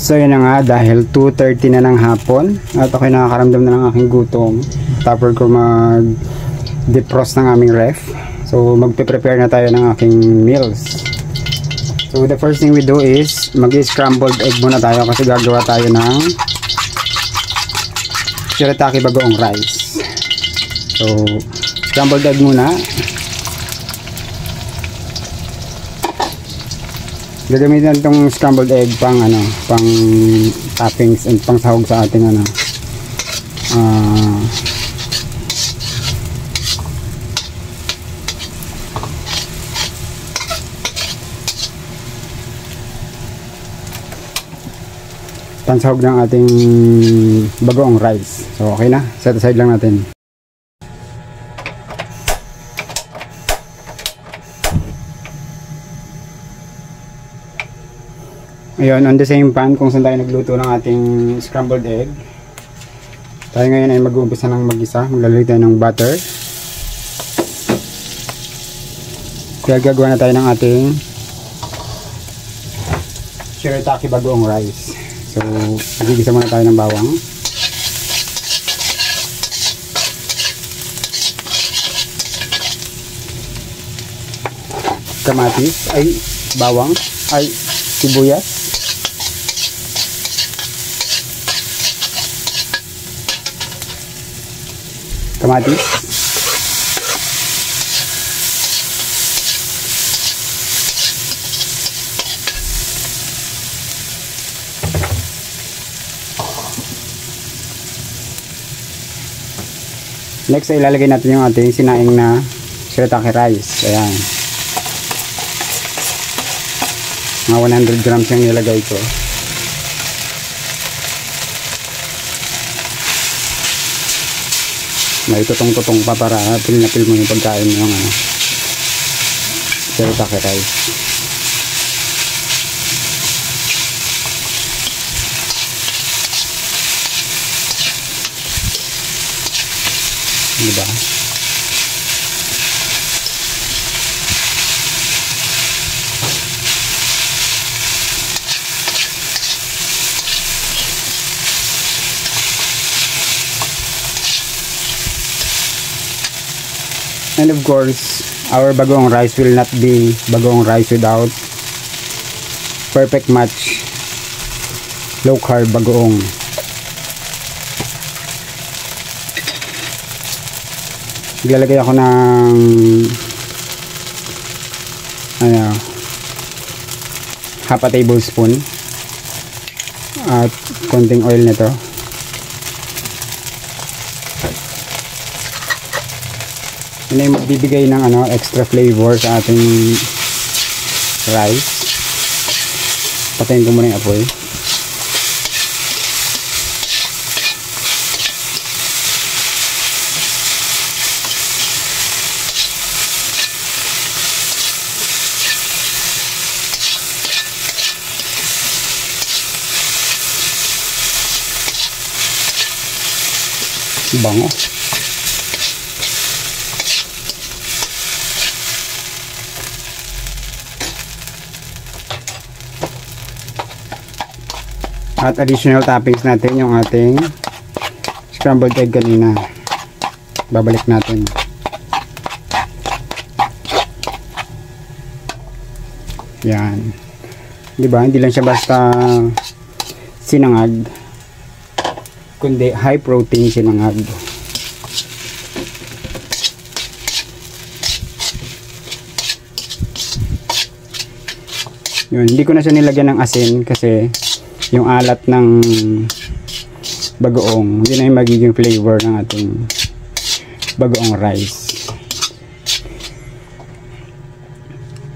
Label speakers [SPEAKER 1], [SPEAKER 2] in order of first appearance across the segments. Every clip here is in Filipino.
[SPEAKER 1] So yun na nga, dahil 2:30 na ng hapon at ako'y nakakaramdam na ng aking gutom. Tapos ko mag-defrost ng aming ref. So magpe-prepare na tayo ng aking meals. So the first thing we do is mag-scrambled egg muna tayo kasi gagawa tayo ng shirataki bagoong rice. So scrambled egg muna. Gagamitin itong scrambled egg pang toppings and pang sahog sa ating pansahog ng ating bagoong rice. So okay na, set aside lang natin. Ayun, on the same pan kung saan tayo nagluto ng ating scrambled egg, tayo ngayon ay mag-uumpisa ng mag-isa. Maglalagay tayo ng butter. Kaya gagawa na tayo ng ating shirataki bagoong rice. So magigisa muna tayo ng bawang, kamatis, bawang, sibuyas, kamatis, next ay ilalagay natin yung ating sinaing na shirataki rice. Ayan, mga 100 grams yung nilagay ko. May tutong-tutong pa para pil na pil mo yung pagkain ng shirataki rice. Diba? And of course, our bagoong rice will not be bagoong rice without perfect match low carb bagoong. Maglalagay ako ng half a tablespoon at konting oil nito. Yun ay magbibigay ng extra flavor sa ating rice. Patayin ko muna yung apoy. Bango. At additional toppings natin yung ating scrambled egg kanina. Babalik natin. Yan. Diba? Hindi lang siya basta sinangag, kundi high protein sinangag. Yun. Hindi ko na siya nilagyan ng asin kasi yung alat ng bagoong, yun ay magiging flavor ng ating bagoong rice.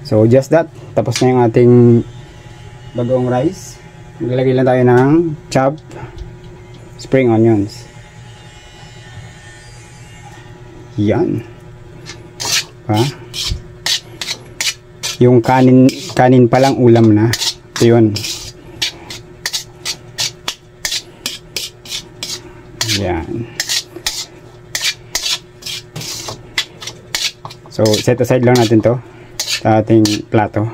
[SPEAKER 1] So just that, tapos na yung ating bagoong rice. Maglalagay lang tayo ng chopped spring onions. Yan. Yung kanin palang ulam na. Ito yun. Yan. So set aside lang natin to sa ating plato.